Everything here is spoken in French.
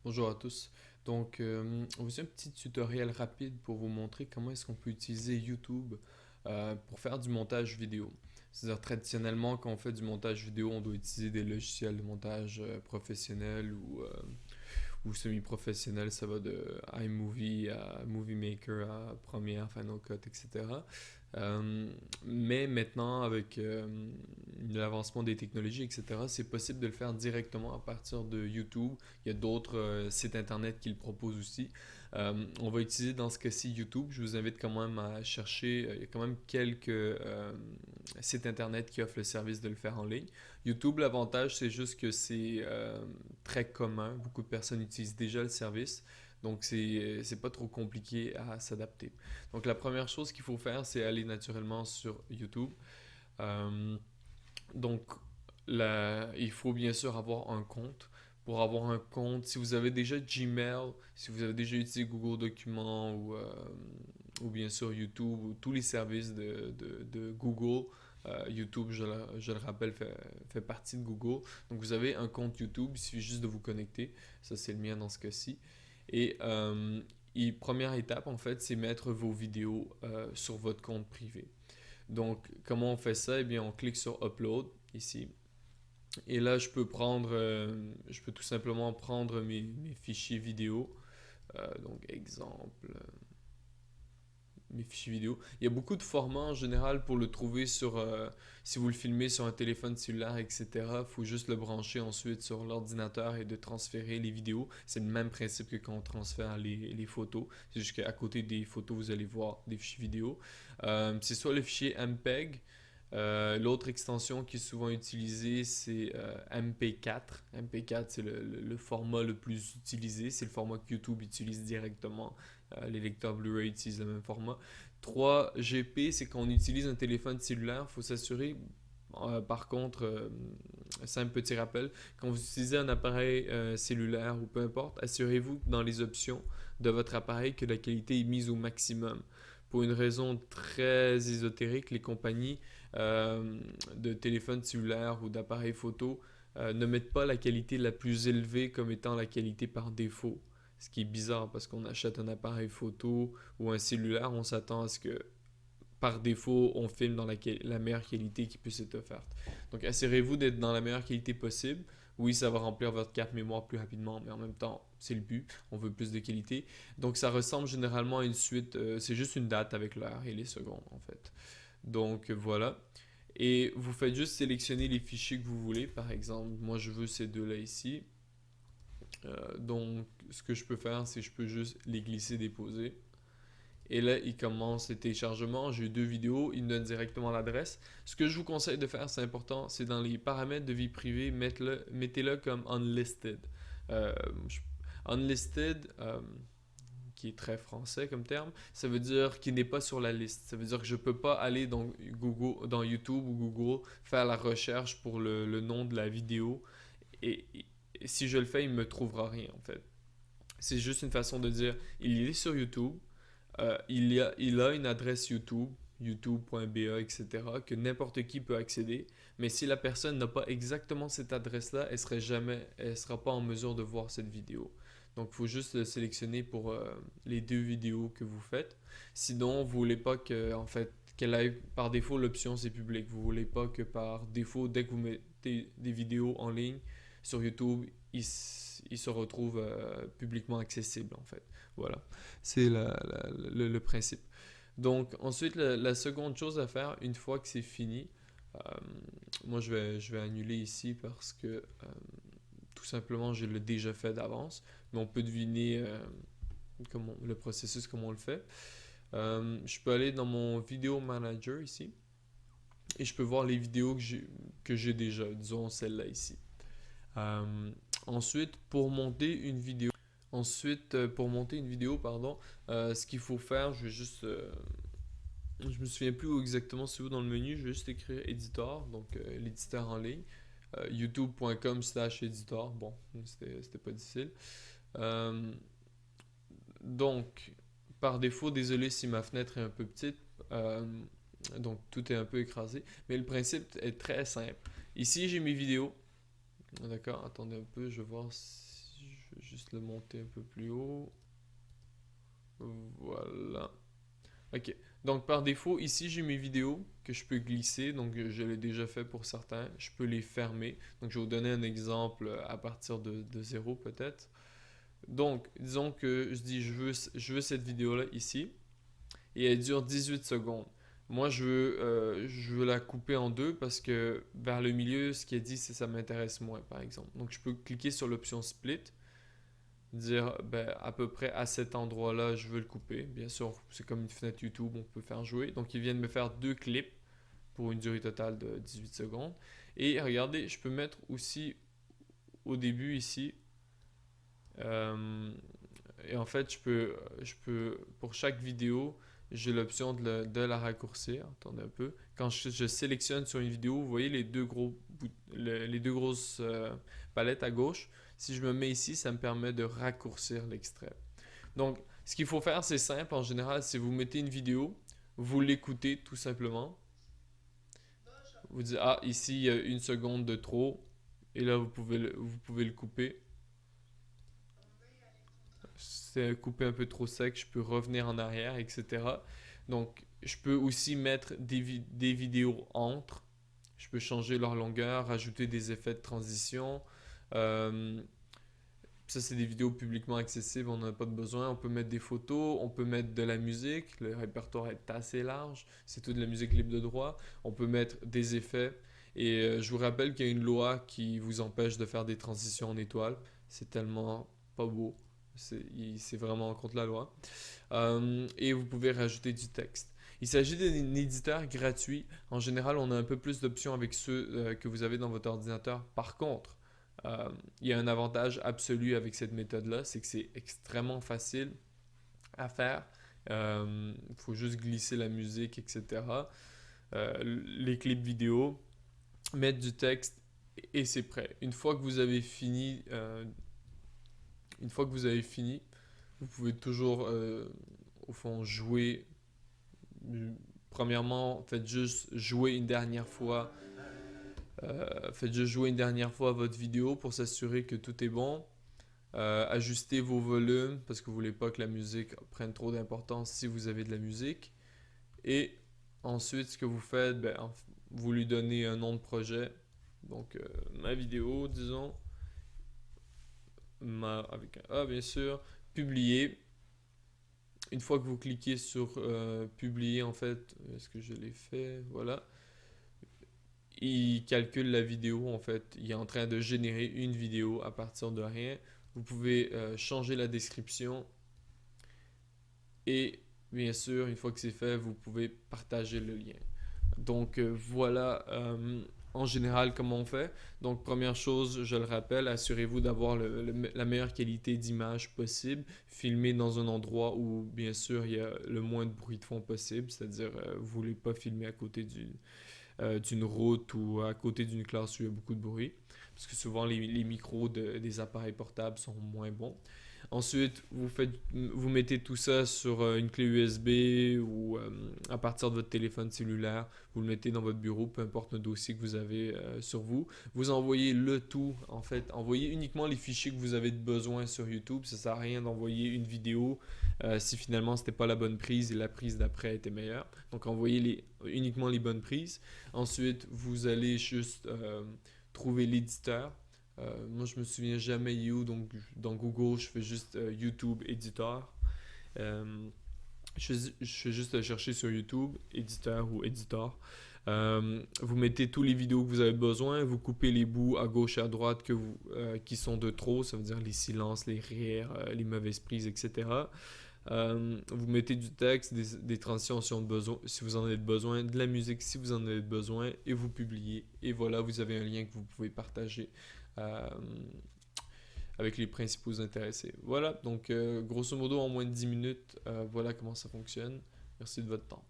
Bonjour à tous. Donc, voici un petit tutoriel rapide pour vous montrer comment est-ce qu'on peut utiliser YouTube pour faire du montage vidéo. C'est-à-dire, traditionnellement, quand on fait du montage vidéo, on doit utiliser des logiciels de montage professionnels ou semi-professionnels. Ça va de iMovie à Movie Maker à Premiere, Final Cut, etc. Euh, mais maintenant, avec l'avancement des technologies, etc., c'est possible de le faire directement à partir de YouTube. Il y a d'autres sites internet qui le proposent aussi. On va utiliser dans ce cas-ci YouTube. Je vous invite quand même à chercher. Il y a quand même quelques sites internet qui offrent le service de le faire en ligne. YouTube, l'avantage, c'est juste que c'est très commun. Beaucoup de personnes utilisent déjà le service. Donc, c'est pas trop compliqué à s'adapter. Donc, la première chose qu'il faut faire, c'est aller naturellement sur YouTube. Euh, donc, il faut bien sûr avoir un compte. Pour avoir un compte, si vous avez déjà Gmail, si vous avez déjà utilisé Google Documents ou bien sûr YouTube ou tous les services de Google, YouTube, je le rappelle, fait partie de Google. Donc, vous avez un compte YouTube, il suffit juste de vous connecter. Ça, c'est le mien dans ce cas-ci. Et première étape, en fait, c'est mettre vos vidéos sur votre compte privé. Donc, comment on fait ça? Eh bien, on clique sur Upload ici. Et là, je peux tout simplement prendre mes fichiers vidéo. Donc, exemple, mes fichiers vidéo. Il y a beaucoup de formats en général pour le trouver si vous le filmez sur un téléphone cellulaire, etc. Il faut juste le brancher ensuite sur l'ordinateur et de transférer les vidéos. C'est le même principe que quand on transfère les photos. C'est juste qu'à côté des photos, vous allez voir des fichiers vidéo. C'est soit le fichier MPEG. L'autre extension qui est souvent utilisée, c'est MP4. MP4, c'est le format le plus utilisé. C'est le format que YouTube utilise directement. Les lecteurs Blu-ray utilisent le même format. 3GP, c'est quand on utilise un téléphone cellulaire. Il faut s'assurer, par contre, simple petit rappel, quand vous utilisez un appareil cellulaire ou peu importe, assurez-vous que dans les options de votre appareil que la qualité est mise au maximum. Pour une raison très ésotérique, les compagnies de téléphones cellulaires ou d'appareils photo ne mettent pas la qualité la plus élevée comme étant la qualité par défaut. Ce qui est bizarre parce qu'on achète un appareil photo ou un cellulaire, on s'attend à ce que par défaut, on filme dans la meilleure qualité qui puisse être offerte. Donc, assurez-vous d'être dans la meilleure qualité possible. Oui, ça va remplir votre carte mémoire plus rapidement, mais en même temps, c'est le but. On veut plus de qualité. Donc, ça ressemble généralement à une suite. C'est juste une date avec l'heure et les secondes, en fait. Donc, voilà. Et vous faites juste sélectionner les fichiers que vous voulez. Par exemple, moi, je veux ces deux-là ici. Donc, ce que je peux faire, c'est que je peux juste les glisser, déposer. Et là, il commence le téléchargement. J'ai eu deux vidéos. Il me donne directement l'adresse. Ce que je vous conseille de faire, c'est important, c'est dans les paramètres de vie privée, mettez-le comme unlisted. Euh, unlisted, qui est très français comme terme, ça veut dire qu'il n'est pas sur la liste. Ça veut dire que je ne peux pas aller dans YouTube ou Google faire la recherche pour le nom de la vidéo. Et si je le fais, il ne me trouvera rien en fait. C'est juste une façon de dire, il est sur YouTube, il a une adresse YouTube, youtube.ba, etc., que n'importe qui peut accéder. Mais si la personne n'a pas exactement cette adresse-là, elle sera pas en mesure de voir cette vidéo. Donc, il faut juste le sélectionner pour les deux vidéos que vous faites. Sinon, vous voulez pas que, en fait, qu'elle aille par défaut, l'option c'est public. Vous voulez pas que par défaut, dès que vous mettez des vidéos en ligne sur YouTube, il se retrouve publiquement accessible, en fait. Voilà. C'est le principe. Donc, ensuite, la seconde chose à faire, une fois que c'est fini, euh, moi je vais annuler ici parce que tout simplement je l'ai déjà fait d'avance, mais on peut deviner le processus, comment on le fait. Je peux aller dans mon vidéo manager ici et je peux voir les vidéos que j'ai déjà, disons celle-là ici. Euh, ensuite, pour monter une vidéo, pardon, ce qu'il faut faire, je me souviens plus où exactement c'est où dans le menu, je vais juste écrire editor, donc l'éditeur en ligne, youtube.com/editor, bon, c'était pas difficile. Euh, donc, par défaut, désolé si ma fenêtre est un peu petite, euh, donc tout est un peu écrasé, mais le principe est très simple. Ici, j'ai mes vidéos, d'accord, attendez un peu, je vais voir si je vais juste juste le monter un peu plus haut. Voilà. Ok. Donc par défaut, ici j'ai mes vidéos que je peux glisser. Donc je l'ai déjà fait pour certains. Je peux les fermer. Donc je vais vous donner un exemple à partir de 0 peut-être. Donc disons que je dis je veux cette vidéo-là ici. Et elle dure 18 secondes. Moi, je veux la couper en deux parce que vers le milieu, ce qui est dit, c'est ça m'intéresse moins, par exemple. Donc, je peux cliquer sur l'option split, dire ben, à peu près à cet endroit-là, je veux le couper. Bien sûr, c'est comme une fenêtre YouTube, on peut faire jouer. Donc, ils viennent me faire deux clips pour une durée totale de 18 secondes. Et regardez, je peux mettre aussi au début ici. euh, et en fait, pour chaque vidéo, j'ai l'option de la raccourcir. Attendez un peu. Quand je sélectionne sur une vidéo, vous voyez les deux grosses palettes à gauche. Si je me mets ici, ça me permet de raccourcir l'extrait. Donc, ce qu'il faut faire, c'est simple. En général, si vous mettez une vidéo, vous l'écoutez tout simplement. Vous dites, ah, ici, il y a une seconde de trop. Et là, vous pouvez le couper. C'est coupé un peu trop sec, je peux revenir en arrière, etc. Donc, je peux aussi mettre des vidéos entre. Je peux changer leur longueur, rajouter des effets de transition. Euh, Ça, c'est des vidéos publiquement accessibles, on n'en a pas de besoin. On peut mettre des photos, on peut mettre de la musique. Le répertoire est assez large. C'est tout de la musique libre de droit. On peut mettre des effets. Et je vous rappelle qu'il y a une loi qui vous empêche de faire des transitions en étoile. C'est tellement pas beau. C'est vraiment contre la loi. Et vous pouvez rajouter du texte. Il s'agit d'un éditeur gratuit. En général, on a un peu plus d'options avec ceux que vous avez dans votre ordinateur. Par contre, il y a un avantage absolu avec cette méthode-là, c'est que c'est extrêmement facile à faire. Il faut juste glisser la musique, etc. Les clips vidéo, mettre du texte et c'est prêt. Une fois que vous avez fini, vous pouvez toujours, au fond, jouer. Premièrement, faites juste jouer une dernière fois votre vidéo pour s'assurer que tout est bon. Ajustez vos volumes parce que vous voulez pas que la musique prenne trop d'importance si vous avez de la musique. Et ensuite, ce que vous faites, ben, vous lui donnez un nom de projet. Donc, ma vidéo, disons, avec un A bien sûr, publier. Une fois que vous cliquez sur publier, en fait, est-ce que je l'ai fait? Voilà. Il calcule la vidéo, en fait. Il est en train de générer une vidéo à partir de rien. Vous pouvez changer la description et bien sûr, une fois que c'est fait, vous pouvez partager le lien. Donc voilà en général comment on fait. Donc première chose, je le rappelle, assurez-vous d'avoir la meilleure qualité d'image possible, filmé dans un endroit où bien sûr il y a le moins de bruit de fond possible, c'est-à-dire vous voulez pas filmer à côté d'une route ou à côté d'une classe où il y a beaucoup de bruit, parce que souvent les micros des appareils portables sont moins bons. Ensuite, vous mettez tout ça sur une clé USB ou à partir de votre téléphone cellulaire. Vous le mettez dans votre bureau, peu importe le dossier que vous avez sur vous. Vous envoyez le tout, en fait. Envoyez uniquement les fichiers que vous avez besoin sur YouTube. Ça ne sert à rien d'envoyer une vidéo si finalement ce n'était pas la bonne prise et la prise d'après était meilleure. Donc, envoyez uniquement les bonnes prises. Ensuite, vous allez juste trouver l'éditeur. Moi, je me souviens jamais You, donc dans Google, je fais juste YouTube Editor. Euh, je fais juste chercher sur YouTube, éditeur ou éditeur. Vous mettez tous les vidéos que vous avez besoin, vous coupez les bouts à gauche et à droite qui sont de trop, ça veut dire les silences, les rires, les mauvaises prises, etc. Vous mettez du texte, des transitions si vous en avez besoin, de la musique si vous en avez besoin, et vous publiez. Et voilà, vous avez un lien que vous pouvez partager euh, avec les principaux intéressés. Voilà, donc grosso modo en moins de 10 minutes, voilà comment ça fonctionne. Merci de votre temps.